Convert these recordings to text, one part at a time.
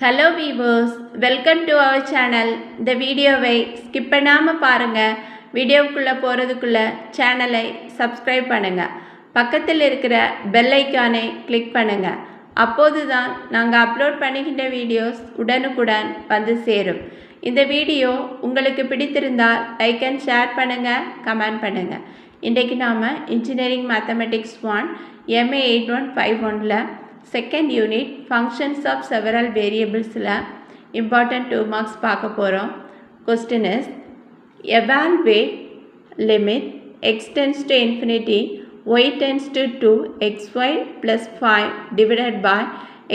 Hello viewers, welcome to our channel. இந்த வீடியோவை skip பண்ணாமல் பாருங்கள். வீடியோவுக்குள்ளே போகிறதுக்குள்ள சேனலை சப்ஸ்கிரைப் பண்ணுங்கள். பக்கத்தில் இருக்கிற பெல் ஐக்கானை கிளிக் பண்ணுங்கள். அப்போது தான் நாங்கள் அப்லோட் பண்ணுகின்ற வீடியோஸ் உடனுக்குடன் வந்து சேரும். இந்த வீடியோ உங்களுக்கு பிடித்திருந்தால் லைக் அண்ட் ஷேர் பண்ணுங்கள், கமெண்ட் பண்ணுங்கள். இன்றைக்கு நாம் engineering mathematics 1 MA 8151ல் second unit functions of several variables important 2 marks பார்க்க போகிறோம். Question is evaluate limit x tends to infinity y tends to 2 xy plus 5 divided by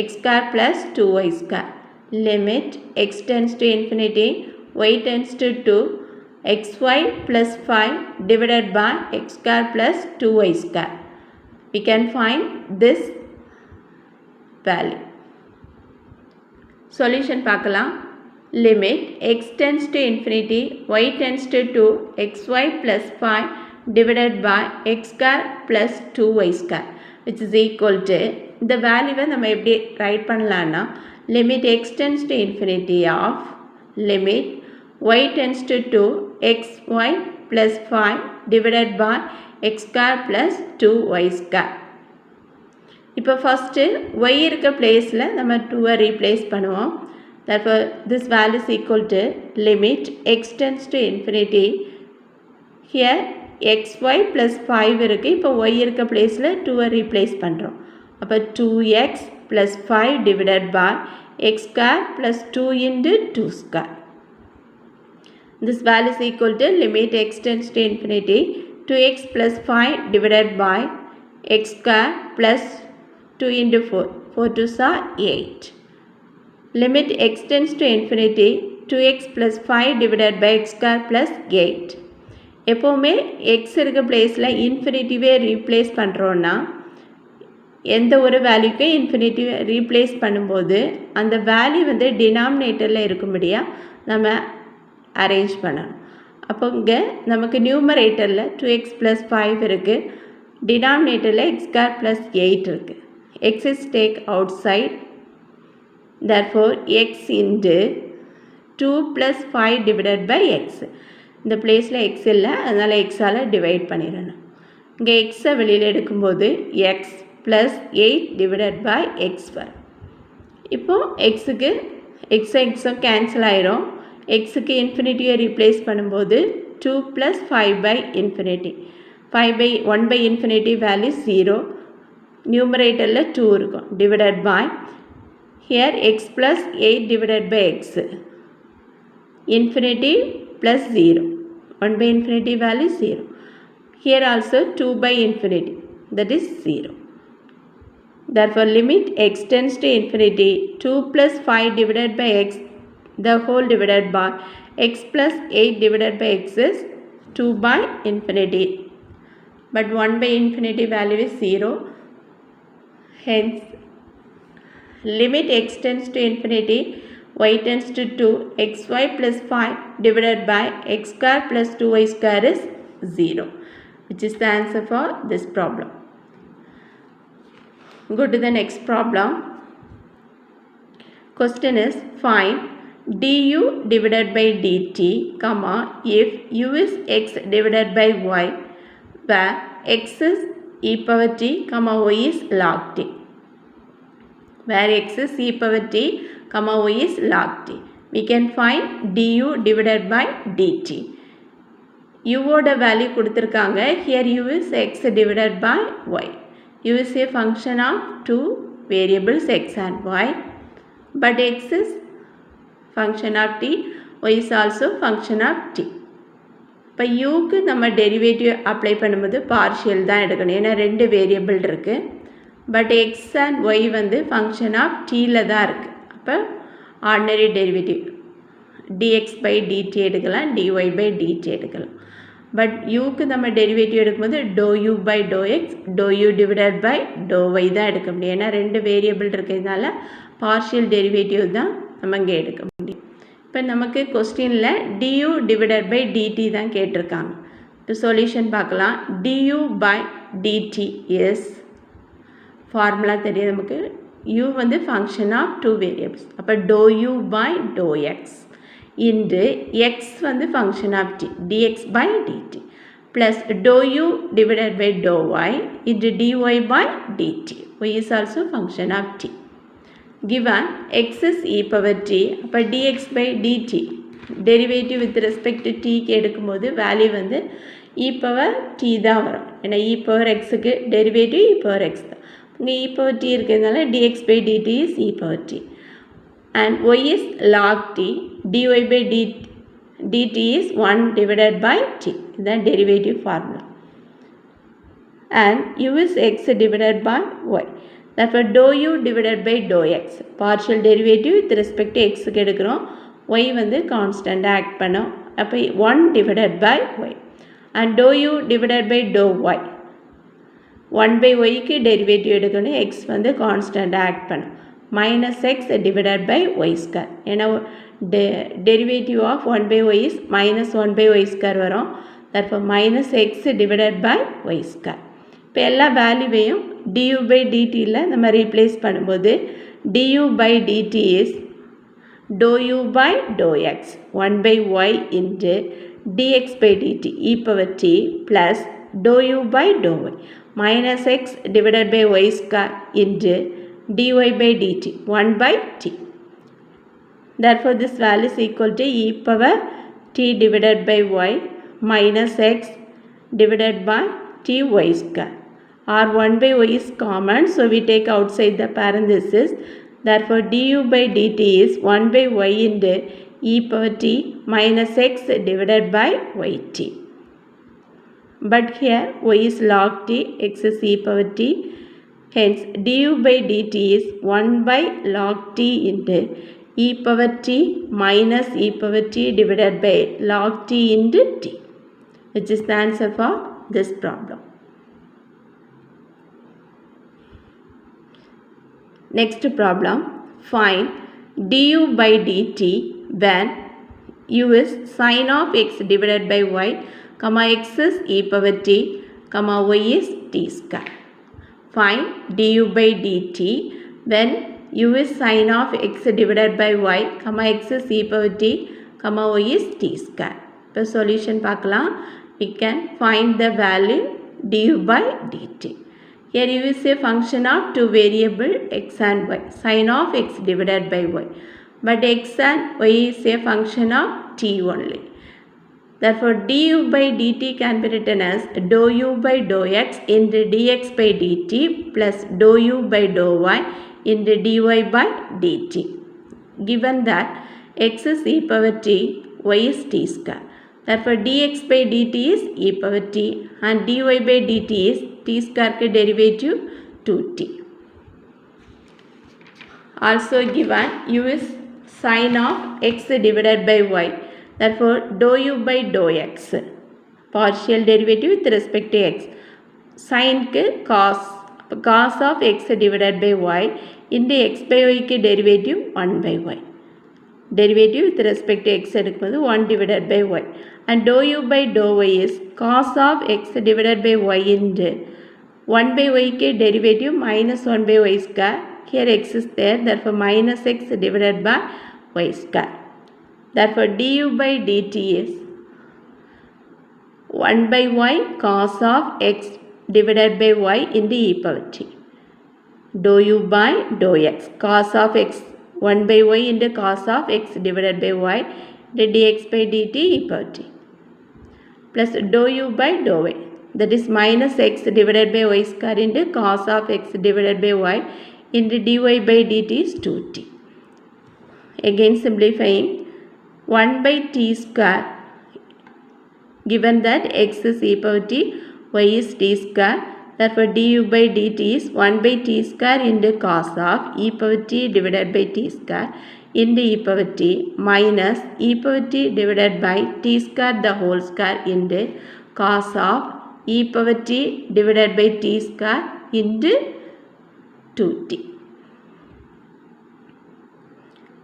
x square plus 2y square. Limit x tends to infinity y tends to 2 xy plus 5 divided by x square plus 2y square. We can find this value. Solution பார்க்கலாம். Limit x tends to infinity y tends to 2 xy plus 5 divided by x square plus 2y square which is equal to இந்த வேல்யூவை நம்ம எப்படி right பண்ணலாம்னா limit x tends to infinity of limit y tends to 2 xy plus 5 divided by x square plus 2y square. இப்போ first y இருக்க பிளேஸில் நம்ம 2 replace பண்ணுவோம். therefore this value is equal to limit x tends to infinity here xy plus 5 இருக்குது. இப்போ y இருக்க பிளேஸில் 2 replace பண்ணுறோம். அப்போ 2x plus 5 divided by x square plus 2 into 2 square. This value is equal to limit x tends to infinity 2x plus 5 divided by x square plus 2 into 4. 4 2s are 8. Limit x tends to infinity 2x plus 5 divided by x square plus 8. எப்போவுமே x இருக்க பிளேஸில் இன்ஃபினிட்டிவே replace பண்ணுறோன்னா எந்த ஒரு வேல்யூக்கு infinitive replace பண்ணும்போது அந்த value வந்து டினாமினேட்டரில் இருக்கும்படியாக நம்ம அரேஞ்ச் பண்ணணும். அப்போ இங்கே நமக்கு நியூமரேட்டரில் 2x plus 5 இருக்குது, டினாமினேட்டரில் x square plus 8 இருக்குது. x is take outside, therefore x into 2 plus 5 divided by x. இந்த பிளேஸில் x இல்லை, அதனால் xஆல் டிவைட் பண்ணிடணும். இங்கே xஐ வெளியில் எடுக்கும்போது x plus 8 divided by x வரும். இப்போது எக்ஸுக்கு எக்ஸும் கேன்சல் ஆயிரும். எக்ஸுக்கு இன்ஃபினிட்டியை ரீப்ளேஸ் பண்ணும்போது 2 plus 5 by infinity. 1 by infinity value 0. நியூமரேட்டரில் 2 இருக்கும். divided by here x plus 8 divided by x. infinity plus 0. 1 by infinity value 0. Here also 2 by infinity, that is 0. Therefore limit x tends to infinity 2 plus 5 divided by x the whole divided by x plus 8 divided by x is 2 by infinity. But 1 by infinity value is 0. Hence, limit x tends to infinity y tends to 2 xy plus 5 divided by x square plus 2y square is 0, which is the answer for this problem. Go to the next problem. Question is find du divided by dt, comma, if u is x divided by y, where x is e power t, comma, y is log t. Where x is e power t, comma, y is log t. We can find du divided by dt. u ஓட value கொடுத்துருக்காங்க. Here u is x divided by y. u is a function of two variables x and y. But x is function of t, y is also function of t. இப்போ யூக்கு நம்ம derivative apply பண்ணும்போது partial தான் எடுக்கணும், ஏன்னா 2 variable இருக்குது. But X and Y வந்து function of டீயில் தான் இருக்குது. அப்போ ordinary derivative dx by dt எடுக்கலாம், dy by dt எடுக்கலாம். பட் யூக்கு நம்ம டெரிவேட்டிவ் எடுக்கும்போது ∂u by ∂x, ∂u divided by ∂y தான் எடுக்க முடியும், ஏன்னா 2 வேரியபிள் இருக்கிறதுனால பார்ஷியல் டெரிவேட்டிவ் தான் நம்ம இங்கே எடுக்க முடியும். இப்போ நமக்கு கொஸ்டினில் du divided by dt தான் கேட்டிருக்காங்க. இப்போ சொல்யூஷன் பார்க்கலாம். du by dt is formula தெரியும் நமக்கு, u வந்து function of two variables. அப்போ dou u by dou x into x வந்து function of t, dx by dt plus dou u divided by dou y into dy by dt. Y is also function of t. Given x is e power t, அப்போ dx by dt derivative with respect to t க்கு எடுக்கும்போது value வந்து e power t தான் வரும். ஏன்னா e power xக்கு derivative e power x தான். இங்கே e power t இருக்கிறதுனால dx by dt is e power t. And y is log t, dy by dt is 1 divided by t. இதுதான் derivative formula. And u is x divided by y. Therefore, dou u divided by dou x. Partial derivative with respect to x க்கு எடுக்கிறோம். y வந்து constant act பண்ணும். அப்போ 1 divided by y. And dou u divided by dou y. 1 by y க்கு derivative எடுக்கணும். x வந்து constant act பண்ணும். Minus x divided by y square. ஏன்னா derivative of 1 by y is minus 1 by y square வரும். Therefore, minus x divided by y square. இப்போ எல்லா வேல்யூவையும் du by dtயில் நம்ம replace பண்ணும்போது du by dt is dou u by dou x 1 by y into dx by dt e power t plus dou u by dou y minus x divided by y square into dy by dt 1 by t. Therefore, this value is equal to e power t divided by y minus x divided by t y square. Or 1 by y is common, so we take outside the parenthesis. Therefore, du by dt is 1 by y into e power t minus x divided by yt. But here y is log t, x is e power t. Hence, du by dt is 1 by log t into e power t minus e power t divided by log t into t, which is the answer for this problem. Next problem, find du by dt when u is sin of x divided by y, comma x is e power t, comma y is t square. Find du by dt when u is sin of x divided by y, comma x is e power t, comma y is t square. இப்போ solution பார்க்கலாம். We can find the value du by dt. Here u is a function of two variable x and y, sin of x divided by y. But x and y is a function of t only. Therefore, du by dt can be written as dou u by dou x into dx by dt plus dou u by dou y into dy by dt. Given that x is e power t, y is t square. Therefore, dx by dt is e power t and dy by dt is t square के derivative 2t. Also given u is sin of x divided by y. Therefore, dou u by dou x. Partial derivative with respect to x. Sin के cos. Cos of x divided by y into x by y के derivative 1 by y. Derivative with respect to x எடுக்கும்போது 1 divided by y. And dou u by dou y is cos of x divided by y into 1 by y के derivative minus 1 by y square. Here x is there, therefore minus x divided by y square. Therefore, du by dt is 1 by y cos of x divided by y into e power t. Dou u by dou x, cos of x 1 by y into cos of x divided by y into dx by dt e power t. Plus dou u by dou y, that is minus x divided by y square into cos of x divided by y into dy by dt is 2t. Again simplifying, 1 by t square, given that x is e power t, y is t square. Therefore, du by dt is 1 by t square into cos of e power t divided by t square into e power t minus e power t divided by t square the whole square into cos of e power t divided by t square into 2t.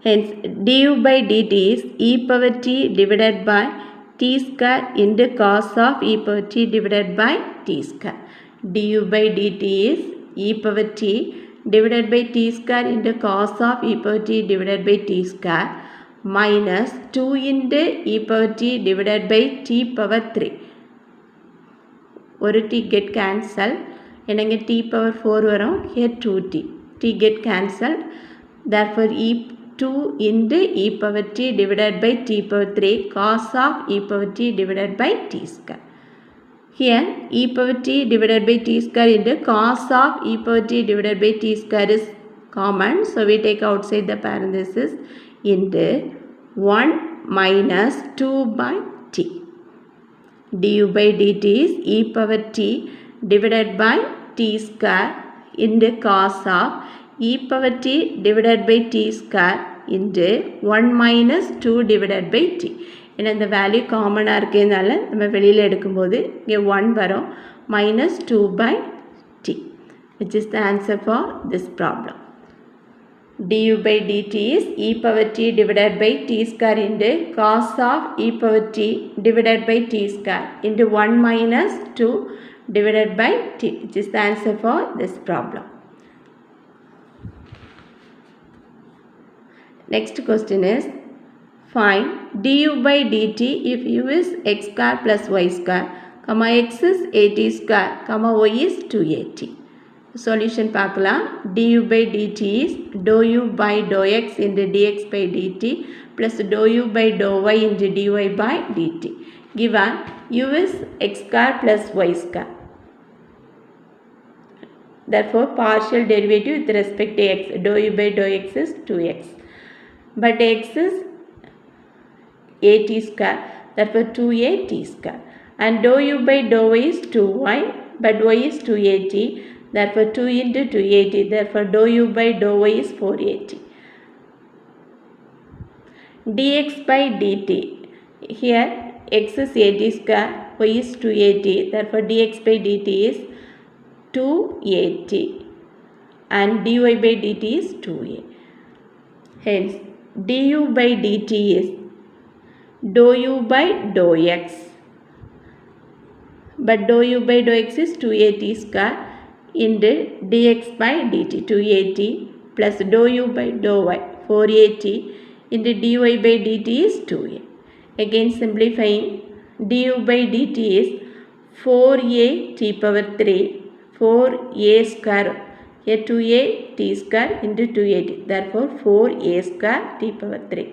Hence, du by dt is e power t divided by t square into cos of e power t divided by t square. Du by dt is e power t divided by t square into cos of e power t divided by t square minus 2 into e power t divided by t power 3. ஒரு t get cancelled. என்னங்க t power 4 வரும். Here 2t. t get cancelled. Therefore e2 into e power t divided by t power 3 cos of e power t divided by t square. Here e power t divided by t square into cos of e power t divided by t square is common. So we take outside the parenthesis into 1 minus 2 by t. du by dt is e power t divided by t square into cos of e power t divided by t square into 1 minus 2 divided by t. ஏன்னா இந்த value காமனாக இருக்கிறதுனால நம்ம வெளியில் எடுக்கும்போது இங்கே 1 வரும் minus 2 by t, which is the answer for this problem. du by dt is e power t divided by t square into cos of e power t divided by t square into 1 minus 2 divided by t, which is the answer for this problem. Next question is, find du by dt if u is x square plus y square, comma x is 8t square, comma y is 2at. Solution பார்க்கலாம். du by dt is dou u by dou x into dx by dt plus dou u by dou y into dy by dt. Given u is x square plus y square. Therefore, partial derivative with respect to x, dou u by dou x is 2x. But x is at square, therefore 2at square. And dou u by dou y is 2y, but y is 2at, therefore 2 into 2at, therefore dou u by dou y is 4at. dx by dt, here x is at square, y is 2at, therefore dx by dt is 2at and dy by dt is 2a. Hence, du by dt is dou u by dou x, but dou u by dou x is 2at square into dx by dt 2at plus dou u by dou y 4at into dy by dt is 2a. Again simplifying, du by dt is 4a t power 3 4a square, here 2a t square into 2at, therefore 4a square t power 3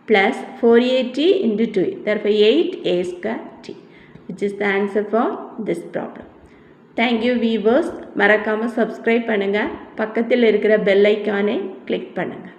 plus 4at into 2a, therefore 8a square t, which is the answer for this problem. Thank you viewers. மறக்காம subscribe பண்ணுங்க, பக்கத்தில் இருக்கிற bell icon-ஐ click பண்ணுங்க.